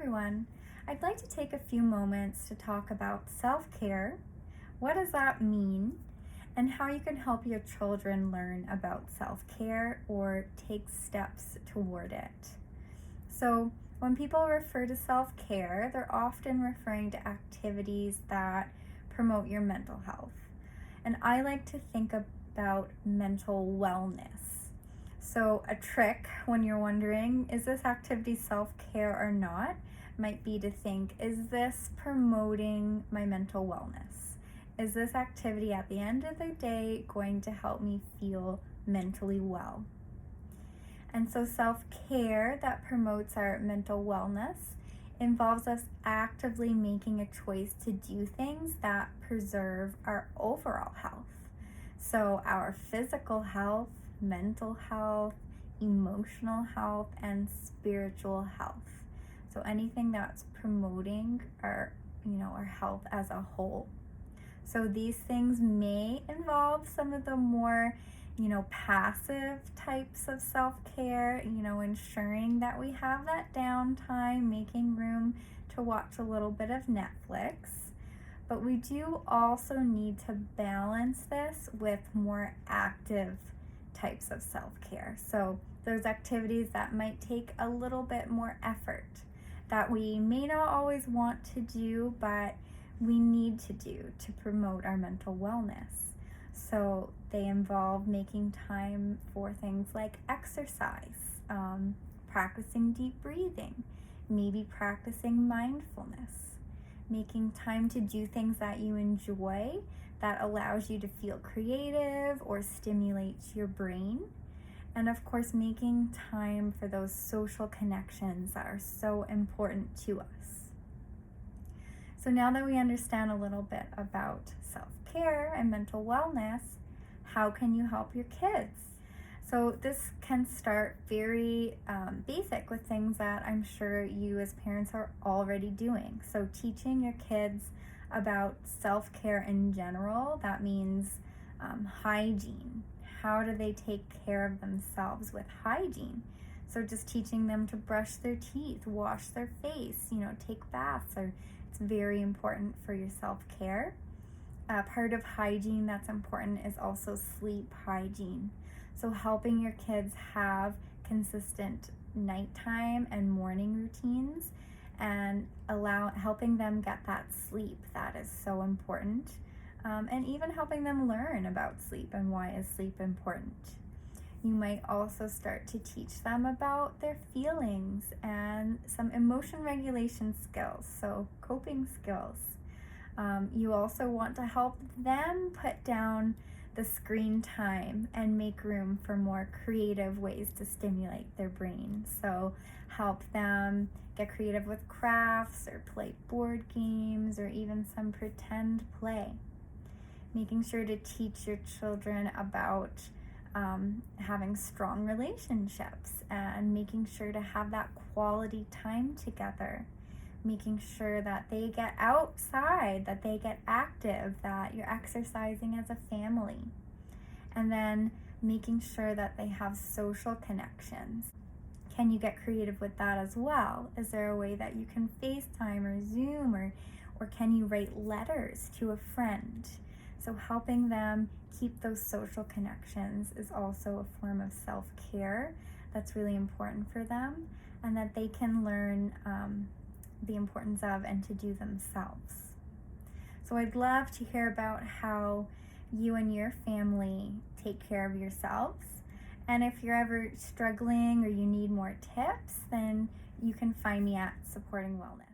everyone. I'd like to take a few moments to talk about self-care. What does that mean? And how you can help your children learn about self-care or take steps toward it. So, when people refer to self-care, they're often referring to activities that promote your mental health. And I like to think about mental wellness. So a trick when you're wondering, is this activity self-care or not, might be to think, is this promoting my mental wellness? Is this activity at the end of the day going to help me feel mentally well? And so self-care that promotes our mental wellness involves us actively making a choice to do things that preserve our overall health. So our physical health, mental health, emotional health, and spiritual health. So anything that's promoting our health as a whole. So these things may involve some of the more, passive types of self-care, ensuring that we have that downtime, making room to watch a little bit of Netflix. But we do also need to balance this with more active types of self-care. So those activities that might take a little bit more effort, that we may not always want to do, but we need to do to promote our mental wellness. So they involve making time for things like exercise, practicing deep breathing, maybe practicing mindfulness, making time to do things that you enjoy that allows you to feel creative or stimulates your brain. And of course, making time for those social connections that are so important to us. So now that we understand a little bit about self-care and mental wellness, how can you help your kids? So this can start very basic with things that I'm sure you as parents are already doing. So teaching your kids about self-care in general, that means hygiene. How do they take care of themselves with hygiene? So just teaching them to brush their teeth, wash their face, take baths. It's very important for your self-care. Part of hygiene that's important is also sleep hygiene. So helping your kids have consistent nighttime and morning routines and helping them get that sleep that is so important. And even helping them learn about sleep and why is sleep important. You might also start to teach them about their feelings and some emotion regulation skills, so coping skills. You also want to help them put down the screen time and make room for more creative ways to stimulate their brain. So help them get creative with crafts or play board games or even some pretend play. Making sure to teach your children about having strong relationships and making sure to have that quality time together. Making sure that they get outside, that they get active, that you're exercising as a family. And then making sure that they have social connections. Can you get creative with that as well? Is there a way that you can FaceTime or Zoom or can you write letters to a friend? So helping them keep those social connections is also a form of self-care that's really important for them and that they can learn the importance of and to do themselves. So I'd love to hear about how you and your family take care of yourselves. And if you're ever struggling or you need more tips, then you can find me at Supporting Wellness.